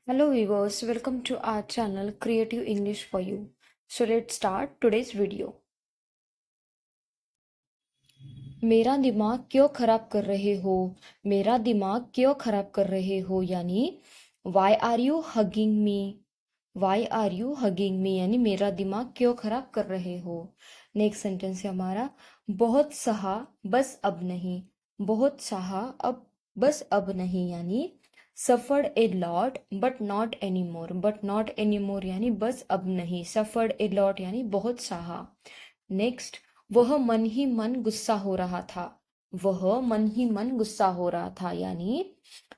Hello viewers, welcome to our channel Creative English for You. So let's start today's video. मेरा दिमाग क्यों खराब कर रहे हो? मेरा दिमाग क्यों खराब कर रहे हो यानी Why are you hugging me? Why are you hugging me यानी मेरा दिमाग क्यों खराब कर रहे हो? नेक्स्ट सेंटेंस है हमारा बहुत सहा बस अब नहीं। बहुत सहा अब बस अब नहीं यानी suffered a lot but not anymore। but not anymore यानी बस अब नहीं। suffered a lot यानी बहुत सहा। नेक्स्ट वह मन ही मन गुस्सा हो रहा था। वह मन ही मन गुस्सा हो रहा था यानी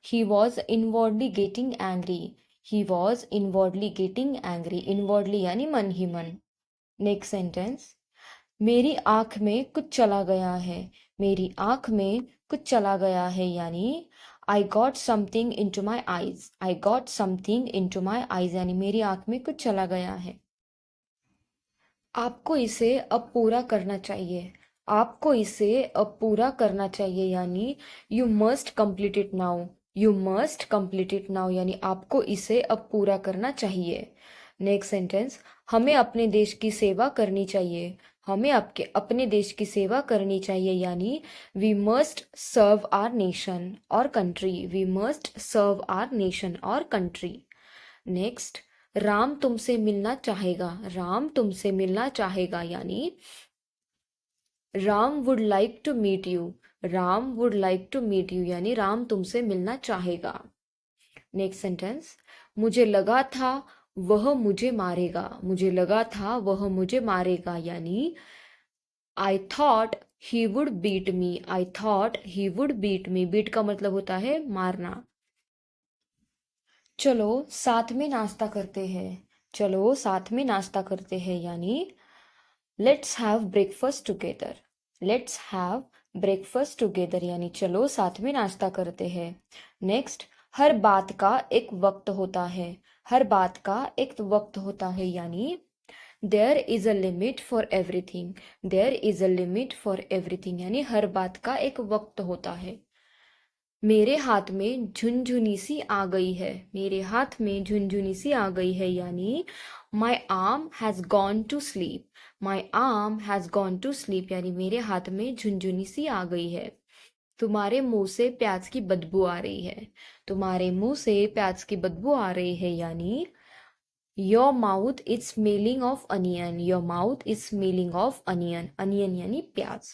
he was inwardly getting angry। he was inwardly getting angry। inwardly यानी मन ही मन। नेक्स्ट सेंटेंस मेरी आंख में कुछ चला गया है। मेरी आंख में कुछ चला गया है यानी I got something in to my eyes. I got something in to my eyes यानी मेरी आंख में कुछ चला गया है। आपको इसे अब पूरा करना चाहिए। आपको इसे अब पूरा करना चाहिए यानी you must complete it now. You must complete it now यानी आपको इसे अब पूरा करना चाहिए। नेक्स्ट सेंटेंस हमें अपने देश की सेवा करनी चाहिए। हमें आपके अपने देश की सेवा करनी चाहिए यानी we must serve our nation और country. We must serve our nation और कंट्री। नेक्स्ट राम तुमसे मिलना चाहेगा। राम तुमसे मिलना चाहेगा यानी Ram would like to meet you. Ram would like to meet you यानी राम तुमसे मिलना चाहेगा। नेक्स्ट सेंटेंस मुझे लगा था वह मुझे मारेगा। मुझे लगा था वह मुझे मारेगा यानी I thought he would beat me. I thought he would beat me. Beat का मतलब होता है मारना। चलो साथ में नाश्ता करते हैं। चलो साथ में नाश्ता करते हैं यानी let's have breakfast together. Let's have breakfast together यानी चलो साथ में नाश्ता करते हैं। नेक्स्ट हर बात का एक वक्त होता है। हर बात का एक वक्त होता है यानी there is a limit for everything. There is a limit for everything यानी हर बात का एक वक्त होता है। मेरे हाथ में झुनझुनी सी आ गई है। मेरे हाथ में झुनझुनी सी आ गई है यानी my arm has gone to sleep. My arm has gone to sleep यानी मेरे हाथ में झुनझुनी सी आ गई है। तुम्हारे मुंह से प्याज की बदबू आ रही है। तुम्हारे मुंह से प्याज की बदबू आ रही है यानी your mouth is smelling of onion. Your mouth is smelling of onion. Onion यानी प्याज।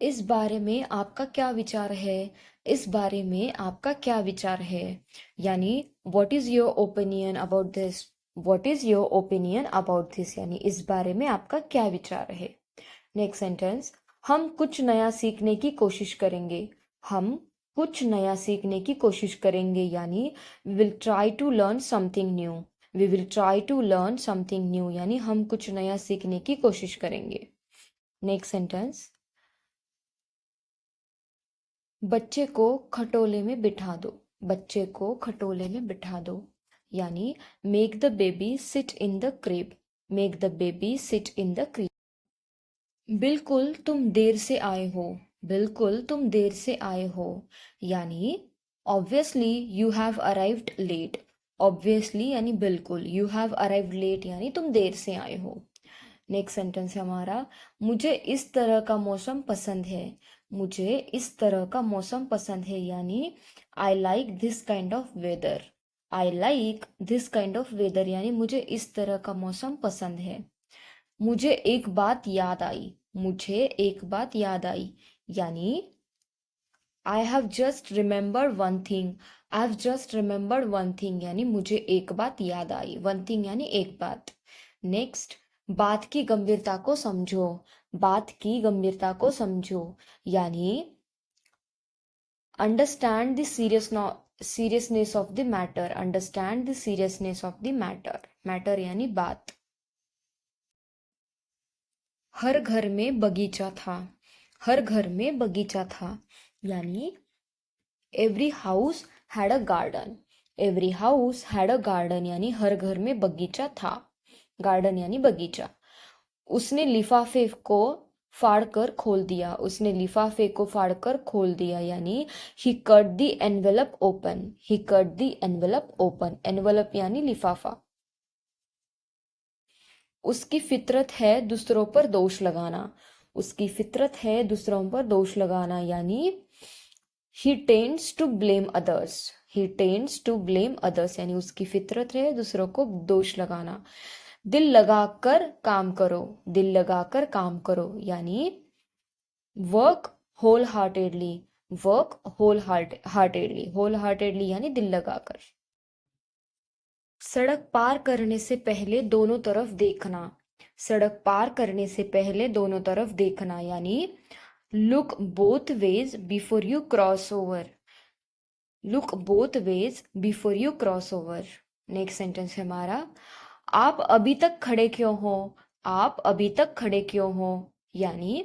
इस बारे में आपका क्या विचार है? इस बारे में आपका क्या विचार है यानी what is your opinion about this. What is your opinion about this यानी इस बारे में आपका क्या विचार है। नेक्स्ट सेंटेंस हम कुछ नया सीखने की कोशिश करेंगे। हम कुछ नया सीखने की कोशिश करेंगे यानी we will try to learn something new. We will try to learn something new यानी हम कुछ नया सीखने की कोशिश करेंगे। नेक्स्ट सेंटेंस बच्चे को खटोले में बिठा दो। बच्चे को खटोले में बिठा दो यानी make the baby sit in the crib. Make the baby sit in the crib. बिल्कुल तुम देर से आए हो। बिल्कुल तुम देर से आए हो यानी obviously you have arrived late. Obviously यानी बिल्कुल यू हैव अराइव्ड लेट यानी तुम देर से आए हो। नेक्स्ट सेंटेंस है हमारा मुझे इस तरह का मौसम पसंद है। मुझे इस तरह का मौसम पसंद है यानी I like this kind of weather. I like this kind of weather यानी मुझे इस तरह का मौसम पसंद है। मुझे एक बात याद आई। मुझे एक बात याद आई यानी I have just remembered one thing. I have just remembered one thing यानी मुझे एक बात याद आई। वन थिंग यानी एक बात। नेक्स्ट बात की गंभीरता को समझो। बात की गंभीरता को समझो यानी understand the seriousness of the matter. Understand the seriousness of the matter. Matter यानी बात। हर घर में बगीचा था। हर घर में बगीचा था यानी every house had a garden. Every house had a garden यानी हर घर में बगीचा था। गार्डन यानी बगीचा। उसने लिफाफे को फाड़कर खोल दिया, उसने लिफाफे को फाड़कर खोल दिया, यानी he cut the envelope open, he cut the envelope open, envelope यानी लिफाफा। उसकी फितरत है दूसरों पर दोष लगाना, उसकी फितरत है दूसरों पर दोष लगाना, यानी he tends to blame others, he tends to blame others, यानी उसकी फितरत है दूसरों को दोष लगाना। दिल लगाकर काम करो, दिल लगाकर काम करो, यानी work whole heartedly, work whole heartedly यानी दिल लगाकर। सड़क पार करने से पहले दोनों तरफ देखना, सड़क पार करने से पहले दोनों तरफ देखना, यानी look both ways before you cross over, look both ways before you cross over. Next sentence है हमारा, आप अभी तक खड़े क्यों हो, आप अभी तक खड़े क्यों हो, यानी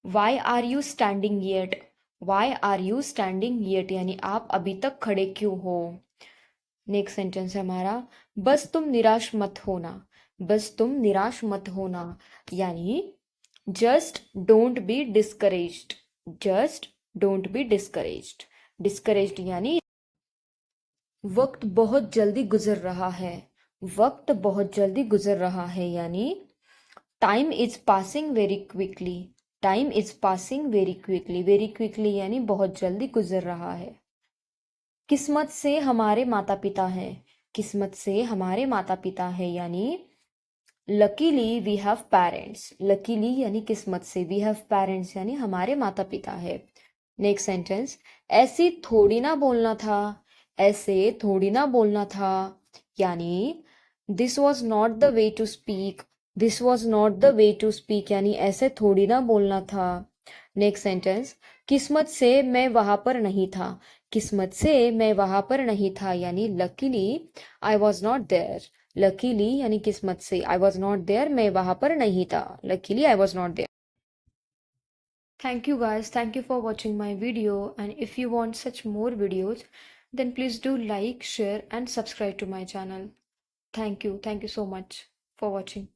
why are you standing yet, why are you standing yet, यानी आप अभी तक खड़े क्यों हो। नेक्स्ट सेंटेंस है हमारा, बस तुम निराश मत होना, बस तुम निराश मत होना, यानी just don't be discouraged, just don't be discouraged, discouraged यानी वक्त बहुत जल्दी गुजर रहा है, वक्त बहुत जल्दी गुजर रहा है, यानी time is passing very quickly, time is passing very quickly, very quickly यानी बहुत जल्दी गुजर रहा है। किस्मत से हमारे माता पिता हैं, किस्मत से हमारे माता पिता हैं, यानी luckily we have parents, luckily यानी किस्मत से, वी हैव पेरेंट्स यानी हमारे माता पिता है। नेक्स्ट सेंटेंस, ऐसी थोड़ी ना बोलना था, ऐसे थोड़ी ना बोलना था, यानी this was not the way to speak, this was not the way to speak, यानी ऐसे थोड़ी ना बोलना था। नेक्स्ट सेंटेंस, किस्मत से मैं वहां पर नहीं था, किस्मत से मैं वहां पर नहीं था, यानी luckily I was not there, luckily यानी किस्मत से, आई वॉज नॉट देयर मैं वहां पर नहीं था, luckily I was not there. Thank you guys, thank you for watching my video, and if you want such more videos then please do like, share and subscribe to my channel. Thank you so much for watching.